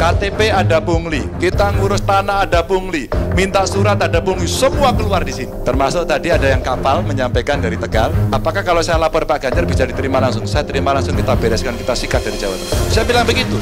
KTP ada pungli, kita ngurus tanah ada pungli, minta surat ada pungli, semua keluar di sini. Termasuk tadi ada yang kapal menyampaikan dari Tegal, apakah kalau saya lapor Pak Ganjar bisa diterima langsung? Saya terima langsung, kita bereskan, kita sikat dari Jawa Tengah. Saya bilang begitu.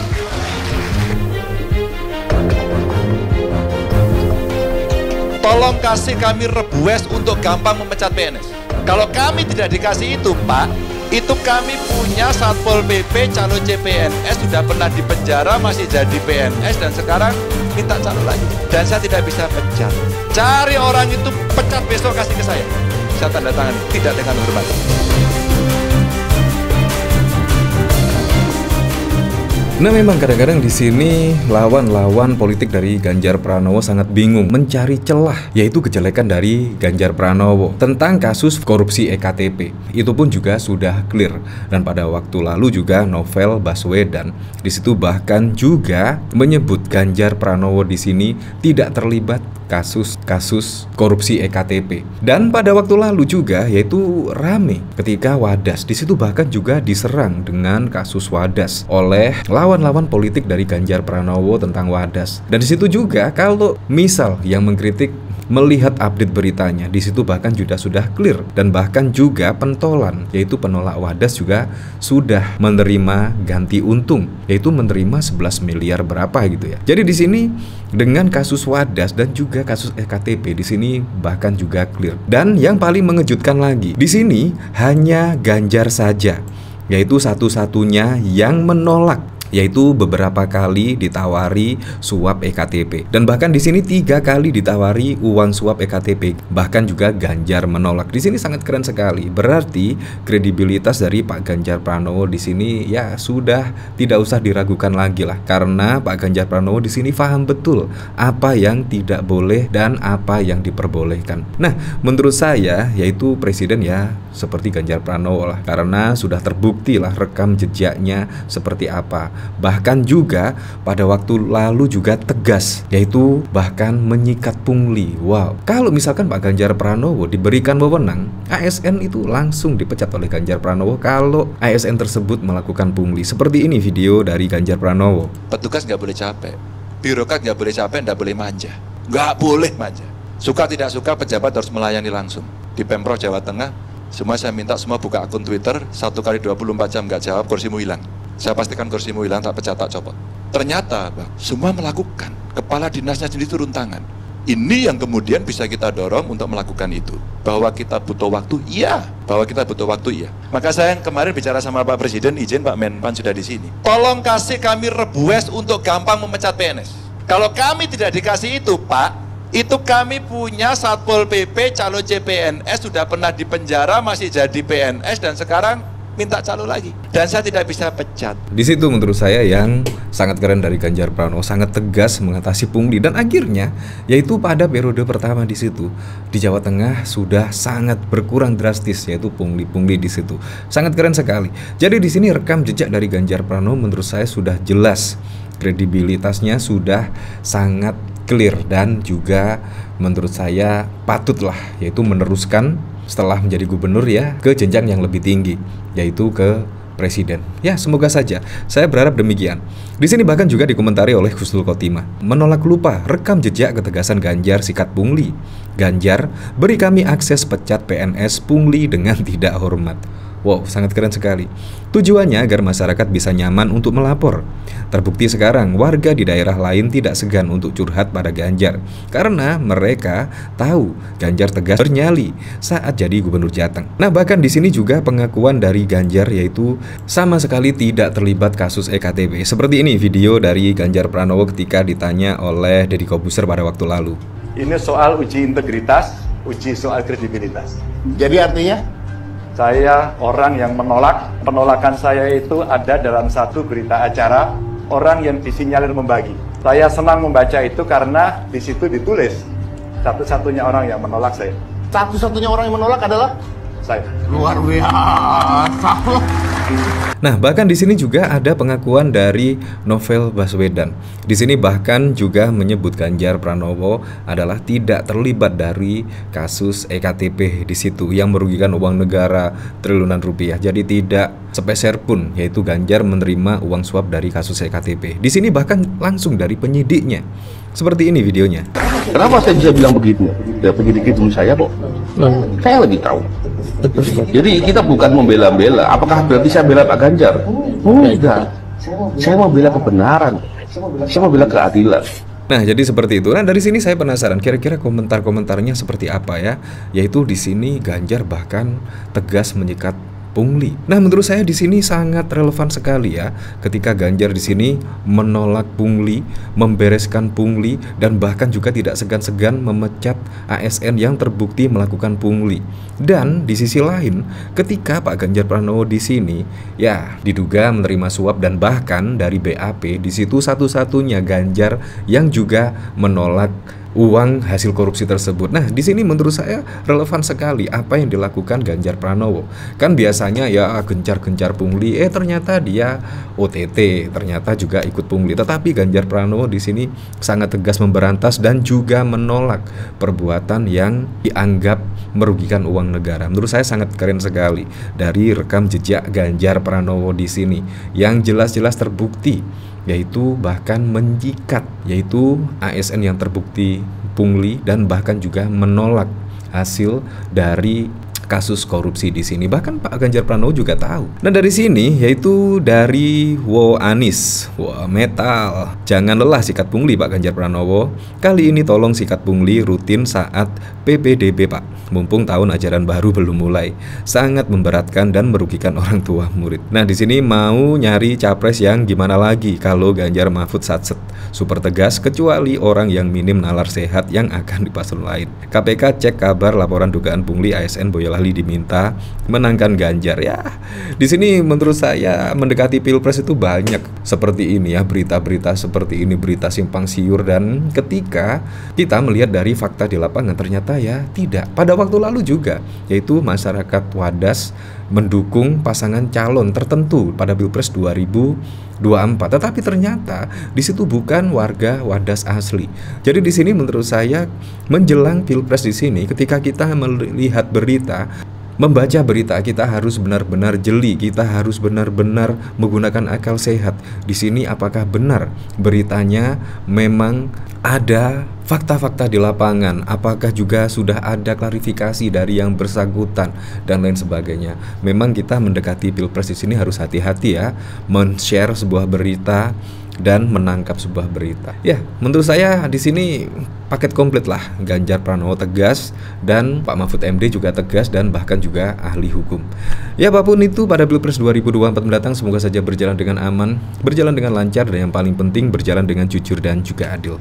Tolong kasih kami rebues untuk gampang memecat PNS. Kalau kami tidak dikasih itu, Pak, itu kami punya Satpol PP calon CPNS sudah pernah dipenjara, masih jadi PNS, dan sekarang minta calon lagi. Dan saya tidak bisa pecat. Cari orang itu, pecat besok, kasih ke saya. Saya tanda tangani, tidak dengan hormat. Nah, memang kadang-kadang di sini lawan-lawan politik dari Ganjar Pranowo sangat bingung mencari celah, yaitu kejelekan dari Ganjar Pranowo tentang kasus korupsi EKTP. Itu pun juga sudah clear, dan pada waktu lalu juga Novel Baswedan di situ bahkan juga menyebut Ganjar Pranowo di sini tidak terlibat kasus korupsi EKTP. Dan pada waktu lalu juga yaitu rame ketika Wadas di situ bahkan juga diserang dengan kasus Wadas oleh lawan-lawan politik dari Ganjar Pranowo tentang Wadas. Dan di situ juga kalau misal yang mengkritik melihat update beritanya, di situ bahkan juga sudah clear, dan bahkan juga pentolan yaitu penolak Wadas juga sudah menerima ganti untung, yaitu menerima 11 miliar berapa gitu ya. Jadi di sini dengan kasus Wadas dan juga kasus EKTP di sini bahkan juga clear. Dan yang paling mengejutkan lagi, di sini hanya Ganjar saja yaitu satu-satunya yang menolak, yaitu beberapa kali ditawari suap EKTP, dan bahkan di sini 3 kali ditawari uang suap EKTP, bahkan juga Ganjar menolak. Di sini sangat keren sekali. Berarti kredibilitas dari Pak Ganjar Pranowo di sini ya sudah tidak usah diragukan lagi lah, karena Pak Ganjar Pranowo di sini paham betul apa yang tidak boleh dan apa yang diperbolehkan. Nah, menurut saya yaitu presiden ya seperti Ganjar Pranowo lah, karena sudah terbukti lah rekam jejaknya seperti apa. Bahkan juga pada waktu lalu juga tegas, yaitu bahkan menyikat pungli. Wow, kalau misalkan Pak Ganjar Pranowo diberikan wewenang, ASN itu langsung dipecat oleh Ganjar Pranowo kalau ASN tersebut melakukan pungli. Seperti ini video dari Ganjar Pranowo. Petugas nggak boleh capek, birokrat nggak boleh capek, nggak boleh manja. Nggak boleh manja. Suka tidak suka pejabat harus melayani langsung. Di Pemprov Jawa Tengah, semua saya minta semua buka akun Twitter, 1 kali 24 jam nggak jawab, kursimu hilang. Saya pastikan kursimu hilang, tak pecat, tak copot. Ternyata Bang, semua melakukan. Kepala dinasnya sendiri turun tangan. Ini yang kemudian bisa kita dorong untuk melakukan itu. Bahwa kita butuh waktu, iya. Bahwa kita butuh waktu, iya. Maka saya yang kemarin bicara sama Pak Presiden, izin Pak Menpan sudah di sini. Tolong kasih kami rebues untuk gampang memecat PNS. Kalau kami tidak dikasih itu, Pak, itu kami punya Satpol PP calon CPNS sudah pernah dipenjara, masih jadi PNS, dan sekarang minta calon lagi, dan saya tidak bisa pecat. Di situ menurut saya yang sangat keren dari Ganjar Pranowo, sangat tegas mengatasi pungli, dan akhirnya yaitu pada periode pertama di situ di Jawa Tengah sudah sangat berkurang drastis, yaitu pungli-pungli di situ. Sangat keren sekali. Jadi di sini rekam jejak dari Ganjar Pranowo menurut saya sudah jelas, kredibilitasnya sudah sangat clear, dan juga menurut saya patutlah yaitu meneruskan setelah menjadi gubernur ya ke jenjang yang lebih tinggi, yaitu ke presiden. Ya, semoga saja. Saya berharap demikian. Di sini bahkan juga dikomentari oleh Husnul Khotimah. Menolak lupa rekam jejak ketegasan Ganjar sikat pungli. Ganjar, beri kami akses pecat PNS pungli dengan tidak hormat. Wow, sangat keren sekali. Tujuannya agar masyarakat bisa nyaman untuk melapor. Terbukti sekarang warga di daerah lain tidak segan untuk curhat pada Ganjar, karena mereka tahu Ganjar tegas bernyali saat jadi gubernur Jateng. Nah, bahkan di sini juga pengakuan dari Ganjar yaitu sama sekali tidak terlibat kasus EKTP. Seperti ini video dari Ganjar Pranowo ketika ditanya oleh Deddy Kobuser pada waktu lalu. Ini soal uji integritas, uji soal kredibilitas. Jadi artinya? Saya orang yang menolak. Penolakan saya itu ada dalam satu berita acara orang yang disinyalir membagi. Saya senang membaca itu karena di situ ditulis satu-satunya orang yang menolak saya. Satu-satunya orang yang menolak adalah? Saya. Luar biasa. Nah, bahkan di sini juga ada pengakuan dari Novel Baswedan. Di sini bahkan juga menyebut Ganjar Pranowo adalah tidak terlibat dari kasus EKTP di situ yang merugikan uang negara triliunan rupiah. Jadi tidak sepeser pun, yaitu Ganjar menerima uang suap dari kasus EKTP. Di sini bahkan langsung dari penyidiknya. Seperti ini videonya. Kenapa saya bisa bilang begitu? Ya penyidik itu saya kok. Saya lebih tahu. Jadi kita bukan membela-bela. Apakah berarti saya bela Pak Ganjar? Enggak. Saya mau bela kebenaran. Saya mau bela keadilan. Nah, jadi seperti itu. Nah, dari sini saya penasaran kira-kira komentar-komentarnya seperti apa ya? Yaitu di sini Ganjar bahkan tegas menyikat pungli. Nah, menurut saya di sini sangat relevan sekali ya, ketika Ganjar di sini menolak pungli, membereskan pungli, dan bahkan juga tidak segan-segan memecat ASN yang terbukti melakukan pungli. Dan di sisi lain, ketika Pak Ganjar Pranowo di sini ya diduga menerima suap dan bahkan dari BAP, di situ satu-satunya Ganjar yang juga menolak uang hasil korupsi tersebut. Nah, di sini menurut saya relevan sekali apa yang dilakukan Ganjar Pranowo. Kan biasanya ya gencar-gencar pungli, ternyata dia OTT, ternyata juga ikut pungli. Tetapi Ganjar Pranowo di sini sangat tegas memberantas dan juga menolak perbuatan yang dianggap merugikan uang negara. Menurut saya sangat keren sekali dari rekam jejak Ganjar Pranowo di sini yang jelas-jelas terbukti, yaitu bahkan menyikat, yaitu ASN yang terbukti pungli dan bahkan juga menolak hasil dari kasus korupsi di sini. Bahkan Pak Ganjar Pranowo juga tahu. Nah, dari sini yaitu dari Anis, metal. Jangan lelah sikat pungli Pak Ganjar Pranowo. Kali ini tolong sikat pungli rutin saat PPDB Pak. Mumpung tahun ajaran baru belum mulai. Sangat memberatkan dan merugikan orang tua murid. Nah, di sini mau nyari capres yang gimana lagi kalau Ganjar Mahfud satset. Super tegas kecuali orang yang minim nalar sehat yang akan dipasang lain. KPK cek kabar laporan dugaan pungli ASN Boyolali diminta menangkan Ganjar ya. Di sini menurut saya mendekati Pilpres itu banyak seperti ini ya, berita-berita seperti ini, berita simpang siur, dan ketika kita melihat dari fakta di lapangan ternyata ya tidak. Pada waktu lalu juga yaitu masyarakat Wadas mendukung pasangan calon tertentu pada Pilpres 2024, tetapi ternyata di situ bukan warga Wadas asli. Jadi di sini menurut saya menjelang Pilpres di sini ketika kita melihat berita, membaca berita, kita harus benar-benar jeli, kita harus benar-benar menggunakan akal sehat. Di sini apakah benar beritanya memang ada fakta-fakta di lapangan, apakah juga sudah ada klarifikasi dari yang bersangkutan dan lain sebagainya. Memang kita mendekati Pilpres di sini harus hati-hati ya, men-share sebuah berita dan menangkap sebuah berita. Ya, menurut saya di sini paket komplit lah. Ganjar Pranowo tegas dan Pak Mahfud MD juga tegas dan bahkan juga ahli hukum. Ya, apapun itu pada Pilpres 2024 mendatang semoga saja berjalan dengan aman, berjalan dengan lancar, dan yang paling penting berjalan dengan jujur dan juga adil.